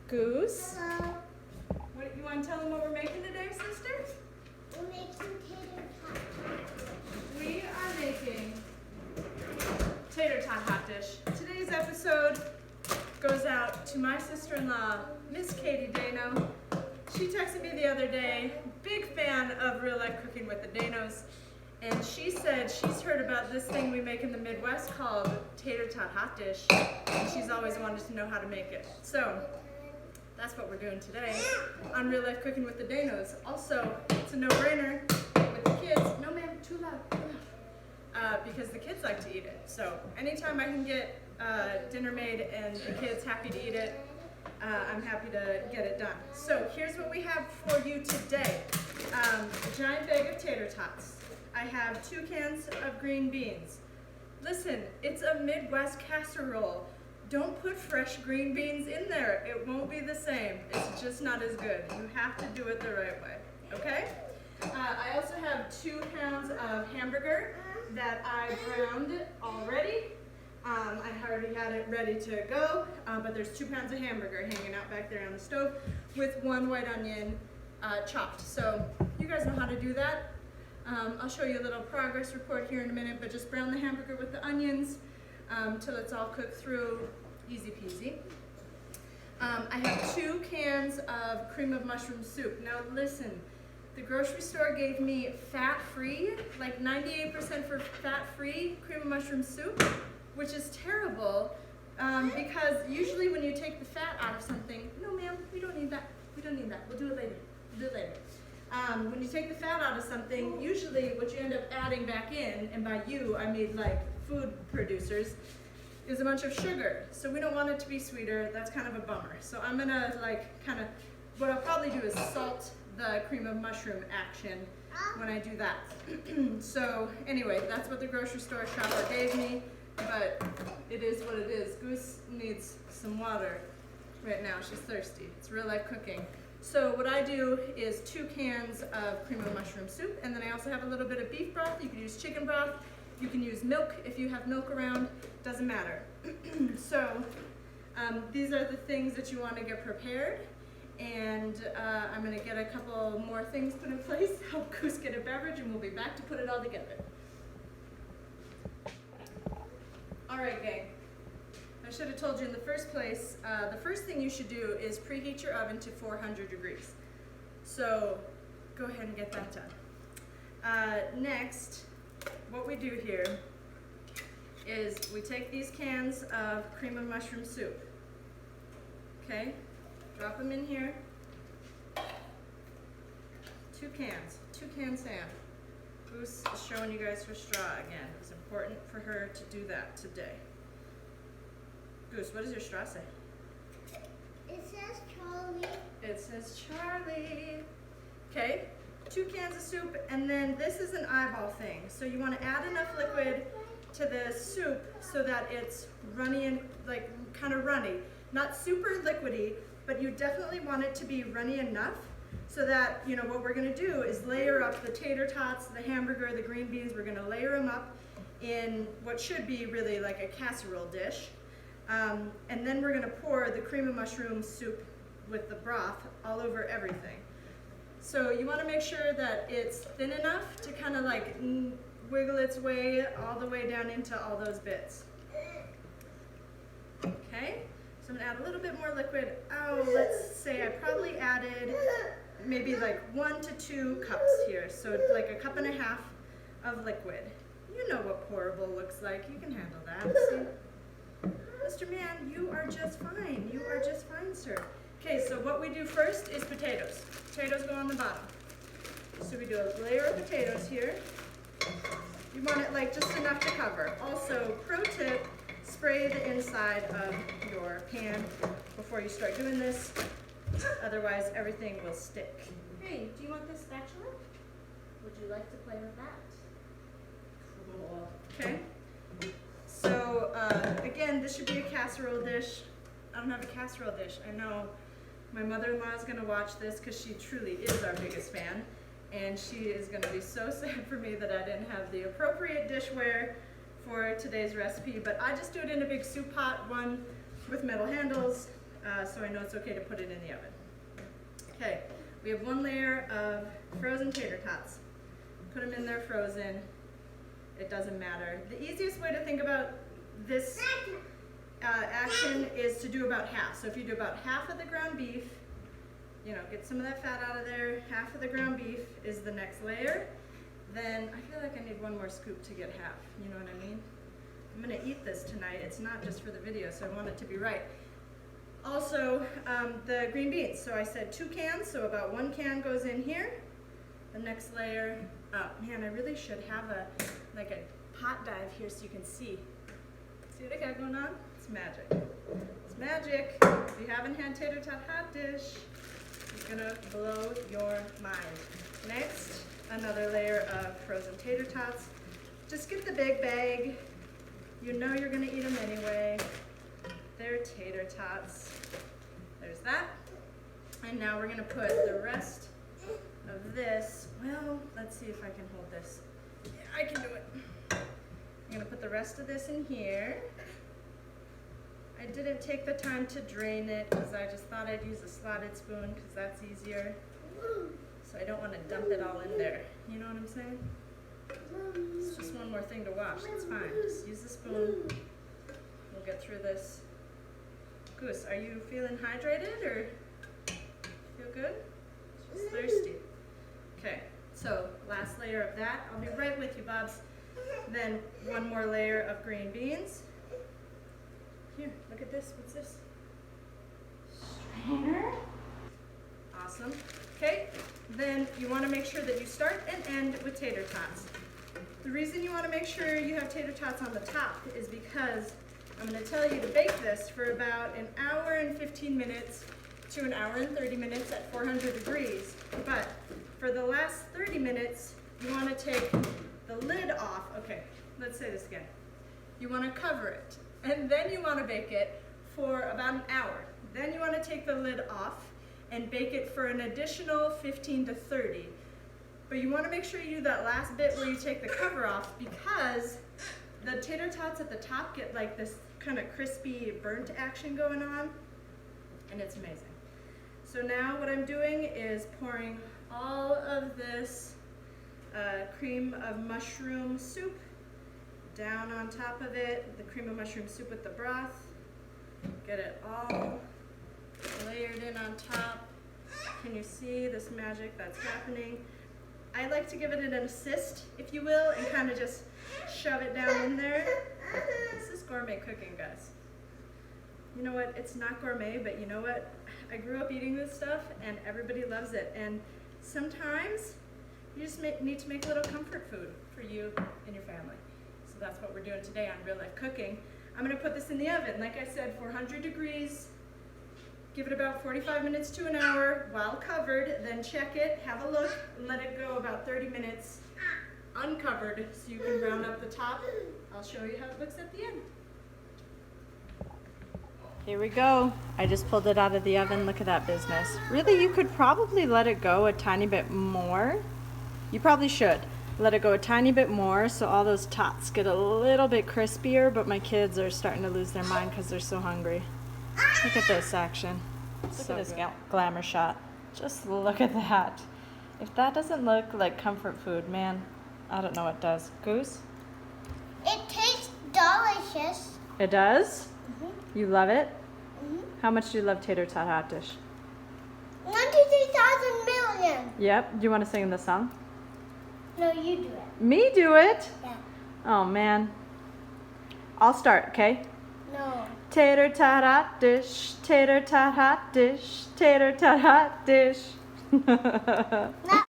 Goose. Hello. What, you want to tell them what we're making today, sister? We're making tater tots. We are making tater tot hot dish. Today's episode goes out to my sister-in-law, Miss Katie Dano. She texted me the other day, big fan of real life cooking with the Danos, and she said she's heard about this thing we make in the Midwest called tater tot hot dish, and she's always wanted to know how to make it. So that's what we're doing today on Real Life Cooking with the Danos. Also, it's a no-brainer with the kids. No, ma'am, too loud. Because the kids like to eat it. So anytime I can get dinner made and the kids happy to eat it, I'm happy to get it done. So here's what we have for you today. A giant bag of tater tots. I have 2 cans of green beans. Listen, it's a Midwest casserole. Don't put fresh green beans in there. It won't be the same. It's just not as good. You have to do it the right way, okay? I also have 2 pounds of hamburger that I browned already. I already had it ready to go, but there's 2 pounds of hamburger hanging out back there on the stove with 1 white onion chopped. So you guys know how to do that. I'll show you a little progress report here in a minute, but just brown the hamburger with the onions till it's all cooked through, easy peasy. I have 2 cans of cream of mushroom soup. Now listen, the grocery store gave me fat-free, like 98% for fat-free cream of mushroom soup, which is terrible because usually when you take the fat out of something, no ma'am, we don't need that, we don't need that, we'll do it later, we'll do it later. When you take the fat out of something, usually what you end up adding back in, and by you, I mean like food producers, is a bunch of sugar. So we don't want it to be sweeter. That's kind of a bummer. So I'm gonna what I'll probably do is salt the cream of mushroom action when I do that. So anyway, that's what the grocery store shopper gave me, but it is what it is. Goose needs some water right now. She's thirsty. It's real life cooking. So what I do is 2 cans of cream of mushroom soup, and then I also have a little bit of beef broth. You can use chicken broth. You can use milk if you have milk around. Doesn't matter. So these are the things that you want to get prepared, and I'm going to get a couple more things put in place, help Goose get a beverage, and we'll be back to put it all together. All right, gang. I should have told you in the first place, the first thing you should do is preheat your oven to 400 degrees. So go ahead and get that done. Next, what we do here is we take these cans of cream of mushroom soup, okay? Drop them in here. 2 cans, Sam. Goose is showing you guys her straw again. It's important for her to do that today. Goose, what does your straw say? It says Charlie. It says Charlie. Okay, 2 cans of soup, and then this is an eyeball thing. So you want to add enough liquid to the soup so that it's runny and like kind of runny. Not super liquidy, but you definitely want it to be runny enough so that, you know, what we're going to do is layer up the tater tots, the hamburger, the green beans. We're going to layer them up in what should be really like a casserole dish. And then we're going to pour the cream of mushroom soup with the broth all over everything. So you want to make sure that it's thin enough to kind of like wiggle its way all the way down into all those bits. Okay, so I'm going to add a little bit more liquid. Oh, let's say I probably added maybe like 1 to 2 cups here. So like a cup and a half of liquid. You know what pourable looks like. You can handle that. See? Mr. Man, you are just fine. You are just fine, sir. Okay, so what we do first is potatoes. Potatoes go on the bottom. So we do a layer of potatoes here. You want it like just enough to cover. Also, pro tip, spray the inside of your pan before you start doing this. Otherwise, everything will stick. Hey, do you want this spatula? Would you like to play with that? Cool. Okay. So again, this should be a casserole dish. I don't have a casserole dish. I know my mother-in-law is going to watch this because she truly is our biggest fan, and she is going to be so sad for me that I didn't have the appropriate dishware for today's recipe. But I just do it in a big soup pot, one with metal handles, so I know it's okay to put it in the oven. Okay, we have 1 layer of frozen tater tots. Put them in there frozen. It doesn't matter. The easiest way to think about this action is to do about half. So if you do about half of the ground beef, you know, get some of that fat out of there. Half of the ground beef is the next layer. Then I feel like I need 1 more scoop to get half. You know what I mean? I'm gonna eat this tonight. It's not just for the video, so I want it to be right. Also, the green beans. So I said 2 cans, so about 1 can goes in here. The next layer, oh man, I really should have like a pot dive here so you can see. See what I got going on? It's magic. It's magic. If you haven't had tater tot hot dish, it's gonna blow your mind. Next, another layer of frozen tater tots. Just get the big bag. You know you're gonna eat them anyway. They're tater tots. There's that. And now we're gonna put the rest of this. Well, let's see if I can hold this. Yeah, I can do it. I'm gonna put the rest of this in here. I didn't take the time to drain it because I just thought I'd use a slotted spoon because that's easier. So I don't want to dump it all in there. You know what I'm saying? It's just 1 more thing to wash. It's fine. Just use the spoon. We'll get through this. Goose, are you feeling hydrated or feel good? Just thirsty. Okay, so last layer of that. I'll be right with you, Bobs. Then 1 more layer of green beans. Here, look at this. What's this? Strainer. Awesome. Okay, then you want to make sure that you start and end with tater tots. The reason you want to make sure you have tater tots on the top is because I'm going to tell you to bake this for about 1 hour and 15 minutes to 1 hour and 30 minutes at 400 degrees. But for the last 30 minutes, you want to take the lid off. Okay, let's say this again. You want to cover it, and then you want to bake it for about 1 hour. Then you want to take the lid off and bake it for an additional 15 to 30. But you want to make sure you do that last bit where you take the cover off because the tater tots at the top get like this kind of crispy burnt action going on, and it's amazing. So now what I'm doing is pouring all of this cream of mushroom soup down on top of it, the cream of mushroom soup with the broth. Get it all layered in on top. Can you see this magic that's happening? I like to give it an assist, if you will, and kind of just shove it down in there. This is gourmet cooking, guys. You know what? It's not gourmet, but you know what? I grew up eating this stuff, and everybody loves it. And sometimes you just need to make a little comfort food for you and your family. So that's what we're doing today on Real Life Cooking. I'm going to put this in the oven, like I said, 400 degrees. Give it about 45 minutes to 1 hour while covered, then check it, have a look, and let it go about 30 minutes uncovered so you can brown up the top. I'll show you how it looks at the end. Here we go. I just pulled it out of the oven. Look at that business. Really, you could probably let it go a tiny bit more. You probably should. Let it go a tiny bit more so all those tots get a little bit crispier, but my kids are starting to lose their mind because they're so hungry. Look at this action. Look at this glamour shot. Just look at that. If that doesn't look like comfort food, man, I don't know what does. Goose? It tastes delicious. It does? Mm-hmm. You love it? Mm-hmm. How much do you love Tater Tot Hot Dish? 93,000 million. Yep. Do you want to sing the song? No, you do it. Me do it? Yeah. Oh, man. I'll start, okay? No. Tater tot hot dish, tater tot hot dish, tater tot hot dish. No.